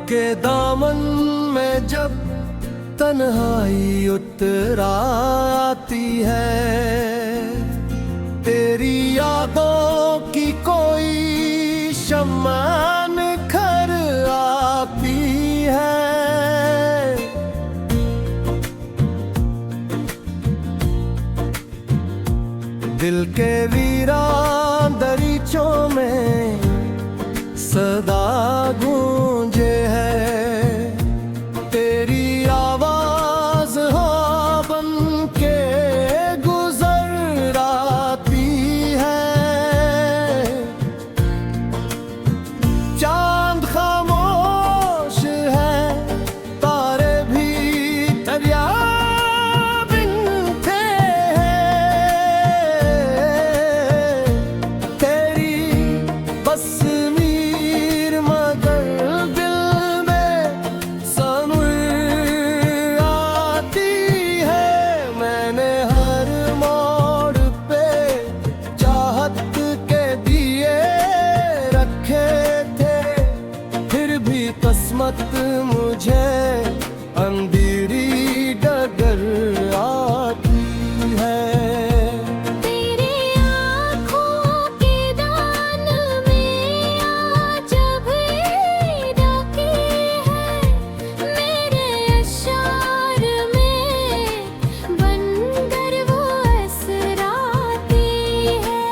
के दामन में जब तन्हाई उतर आती है, तेरी यादों की कोई शम्मा निखर आती है। दिल के वीरान दरीचों में सदा गूंजे है तेरी आवाज, हो बन के गुजर आती है। चांद खामोश है, तारे भी दरिया बिनते हैं। तेरी बस किस्मत मुझे अंधेरी डगर आती है। तेरी आँखों के दान में आज भी ढकी है, मेरे अशार में बनकर वो असराती है।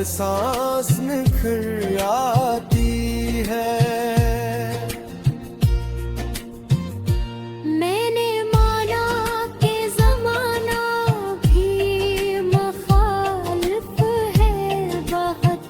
सांस निखर आती है। मैंने माना कि ज़माना भी मुखालिफ है बहुत,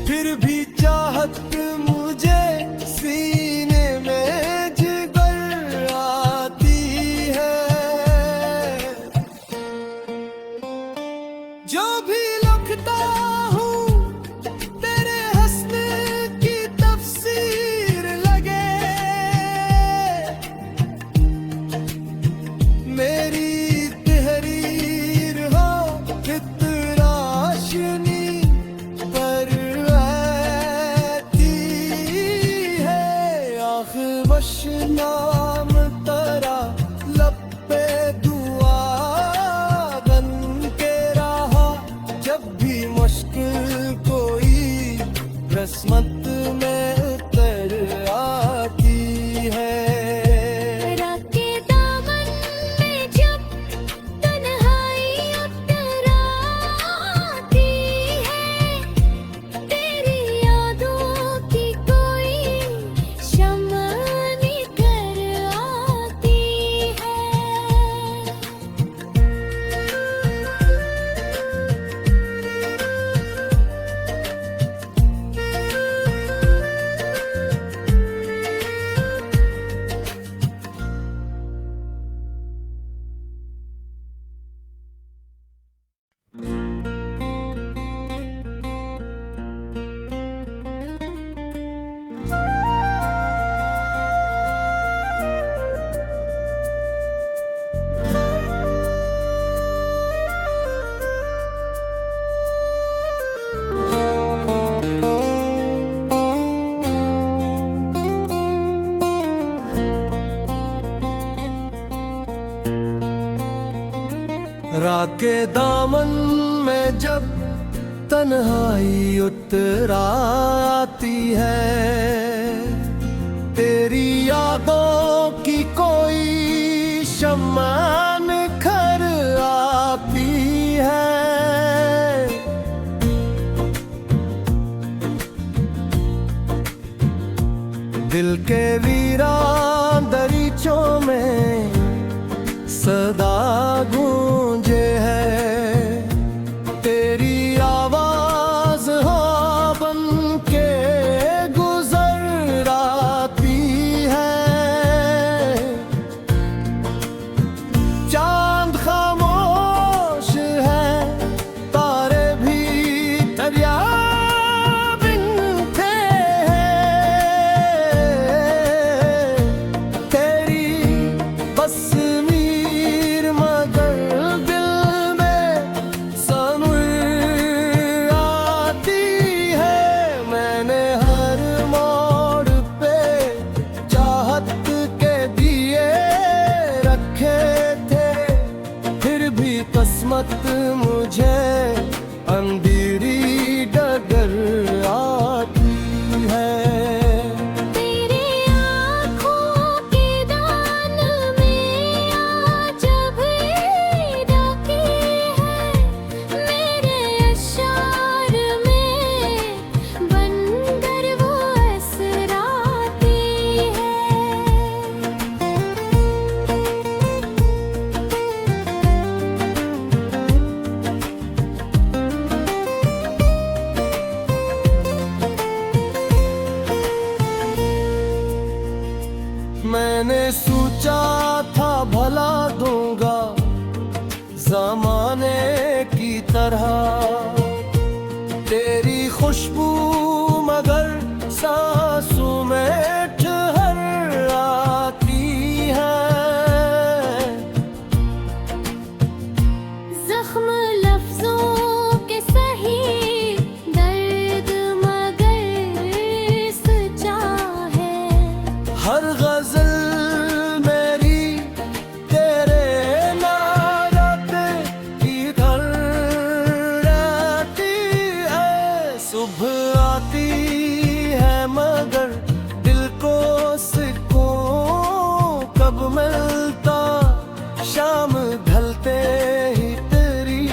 फिर भी चाहत मुझे सीने में जिगर आती है। जो भी लिखता हूँ तेरे हंसने की तफसीर लगे, मेरी तहरीर हो फितराशनी पर रहती है। आख बशनाम तरा लब पे दुआ बन के रहा, जब भी मुश्किल कोई रस्मत में उतर आती है। राके दामन में जब तन्हाई उतर आती है, तेरी यादों की कोई शम्मा निकर आती है। रात के दामन में जब तन्हाई उतर आती है, तेरी यादों की कोई शम्मा निखर आती है। दिल के वीरान दरीचों में सदा गूंजे है तेरी आवाज, हो बन के गुजर आती है। चांद खामोश है, तारे भी दरिया बिनते हैं। तेरी बस किस्मत मुझे अंधेरी डगर आती है। तेरी आँखों के दान में आज भी डाकी है, मेरे अशार में बनकर वो असराती है। मैंने सोचा था भला दूंगा जमाने की तरह तेरी खुशबू, मगर सांसों में ठहर आती है। जख्म लफ्जों के सही दर्द मगर सच्चा है। हर गजल मेरी तेरे नारात की धर रहती है। सुबह आती है मगर दिल को सुकून कब मिलता, शाम ढलते ही तेरी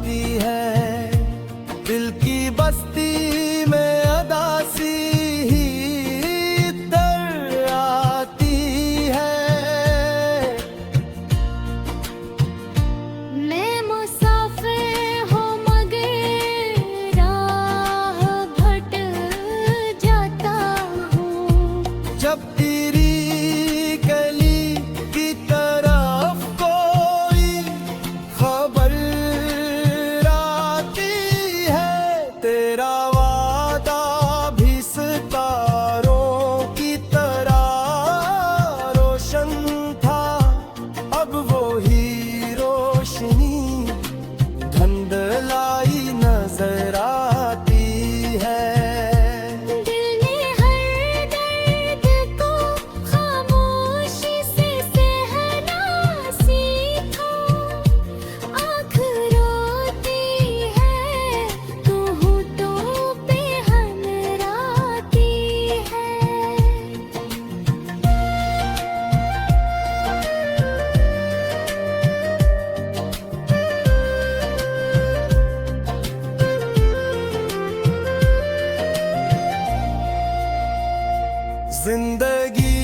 आती है। दिल की बस्ती में अदासी ही इधर आती है। मैं मुसाफिर हूँ मगर राह भटक जाता हूँ। जब तेरी गली की तरफ कोई खबर आती है, तेरा वादा भी सितारों की तरह रोशन था। अब वो ही रोशनी धुंधलाई नजर आती है। दिल ने हर दर्द को खामोशी से सहना सीखा। आँख रोती है तो होठों पे हनराती है। जिंदगी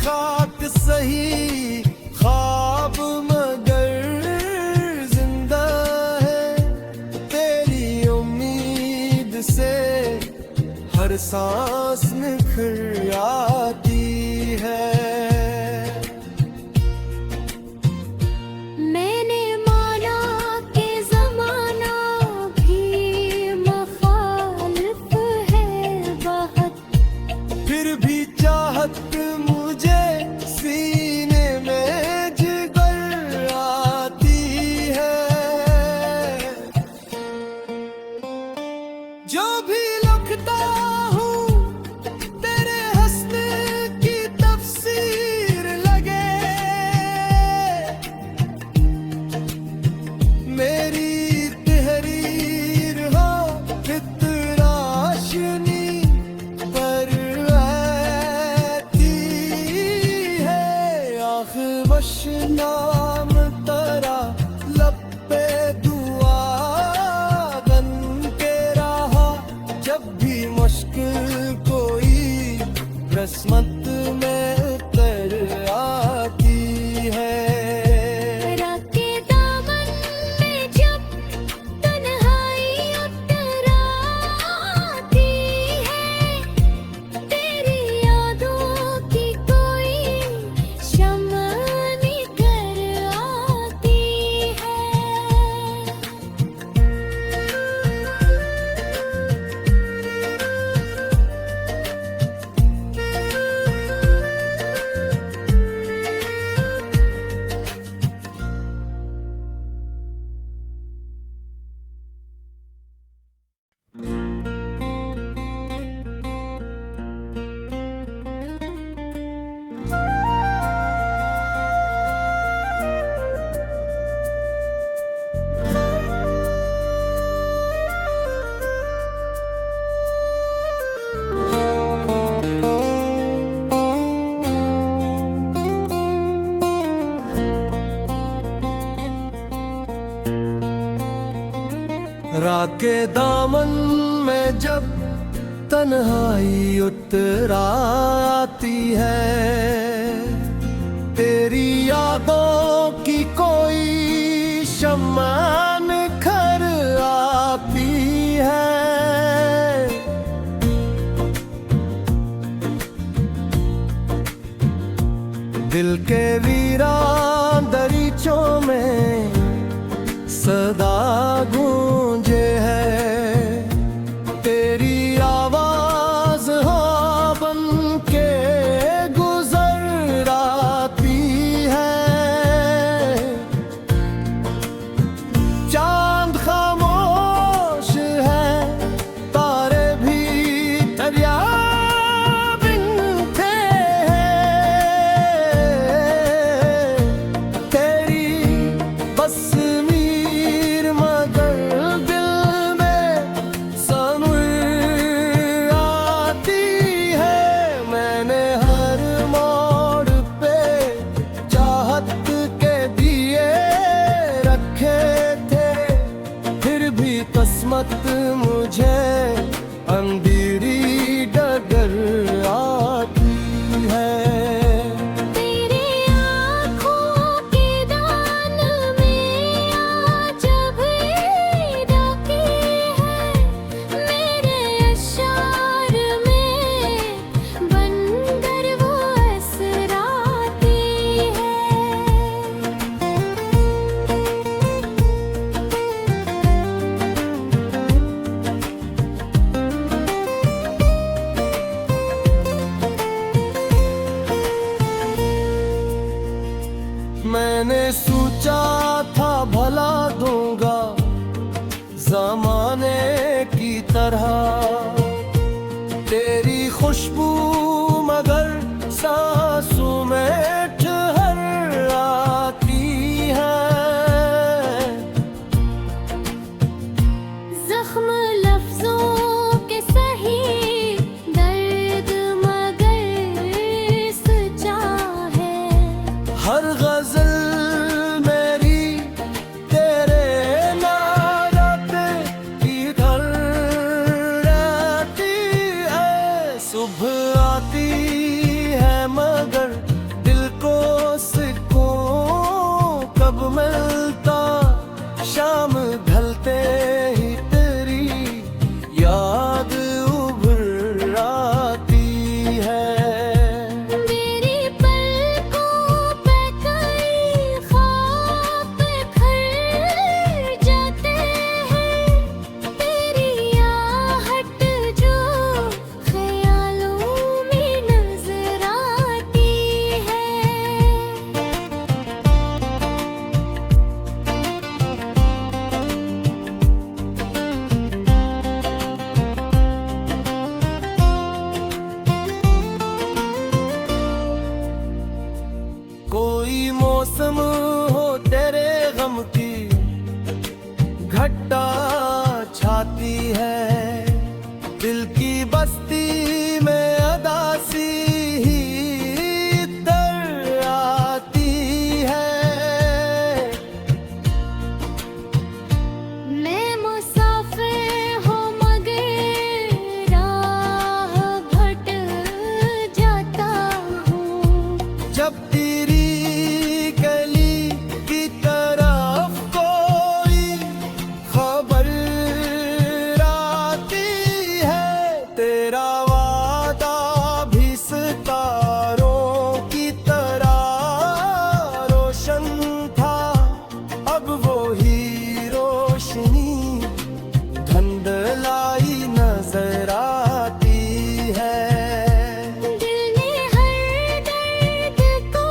खाक सही ख्वाब मगर जिंदा है। तेरी उम्मीद से हर सांस निखर आती है। मैंने माना कि ज़माना भी मुखालिफ है बहुत। फिर भी चाहत मुझे सीने में जिगर आती है। जो भी लिखता हूँ तेरे हंसने की तफसीर लगे। मेरी तहरीर हो फितराशनी पर आती है। आख वश नाम तरा लब पे दुआ बन के रहा। जब भी मुश्किल कोई किस्मत में उतर आती है। रात के दामन में जब तन्हाई उतर आती है, तेरी यादों की कोई शम्मा निकर आती है। रात के दामन में जब तन्हाई उतर आती है। तेरी यादों की कोई शम्मा निखर आती है। दिल के वीरान दरीचों में सदा गूंजे है। तेरी आवाज हो बन के गुजर आती है। चांद खामोश है, तारे भी दरिया बिनते हैं। तेरी बस मीर मगर किस्मत मुझे अंधेरी डगर आती है। तेरे आँखों के दान में आज भी डाकी है, मेरे अशार में बनकर वो असराती है। मैंने सोचा था भला दूंगा जमाने की तरह तेरी खुशबू, मगर सांसों में ठहर आती है। जख्म लफ्जों के सही, दर्द मगर सच्चा है। हर गजल मेरी तेरे नाते इधर रहती है। सुबह आती है मगर दिल को सुकून कब मिलता, शाम ढलते ही तेरी याद उभर आती है। मेरी पलकों पे कई ख्वाब खिल जाते हैं, तेरी आहट जो ख्यालों में नजर आती है। कोई मौसम हो तेरे गम की घटा छाती है, दिल की बस्ती में अदासी ही दर आती है। मैं मुसाफिर हूँ मगर राह भट जाता हूँ। जब तेरी गली की तरफ कोई खबर आती है, तेरा वादा भी सितारों की तरह रोशन था। अब वो ही रोशनी धुंधलाई नजर आती है। दिल ने हर दर्द को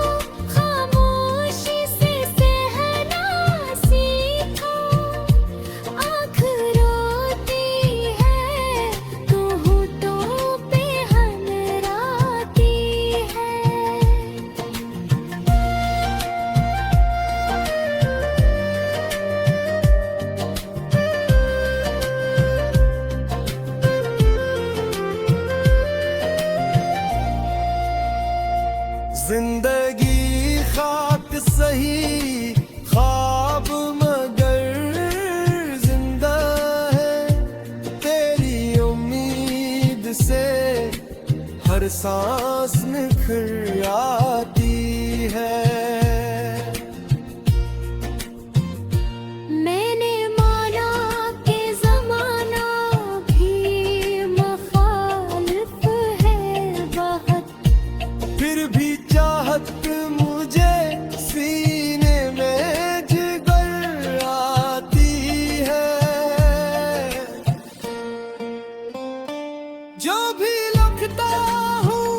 खामोशी से सहना सीखा, आँख रोती है तो होठों पे हनराती है। जिंदगी खाक सही ख्वाब मगर जिंदा है, तेरी उम्मीद से हर सांस निखर आती है। मैंने माना कि ज़माना भी मुखालिफ है बहुत, फिर भी चाहत मुझे सीने में जिगर आती है। जो भी लिखता हूँ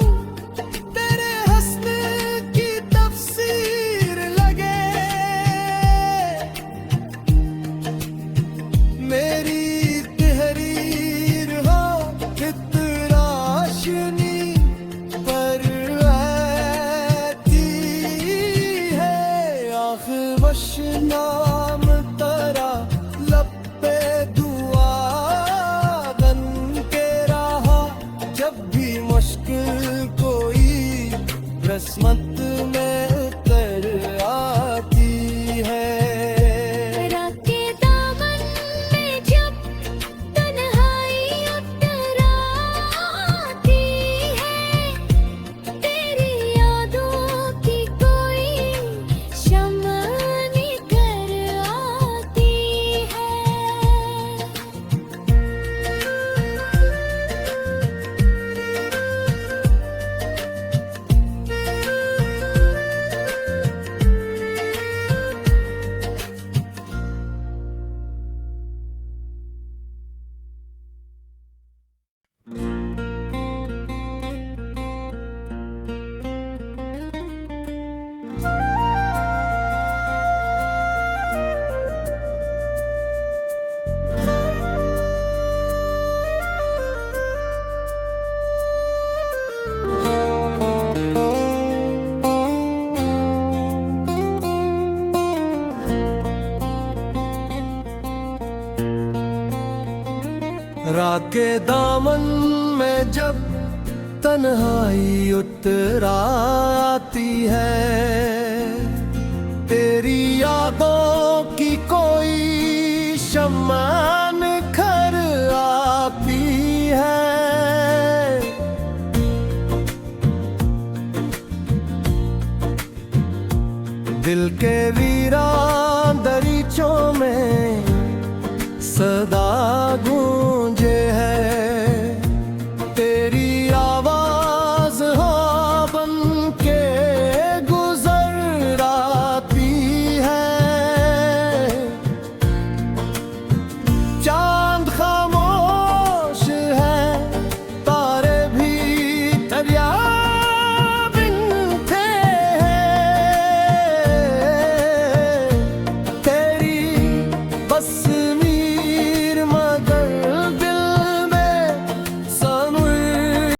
रात के दामन में जब तन्हाई उतर आती है, तेरी यादों की कोई शम्मा निखर आती है। दिल के वीरान दरीचों में सदा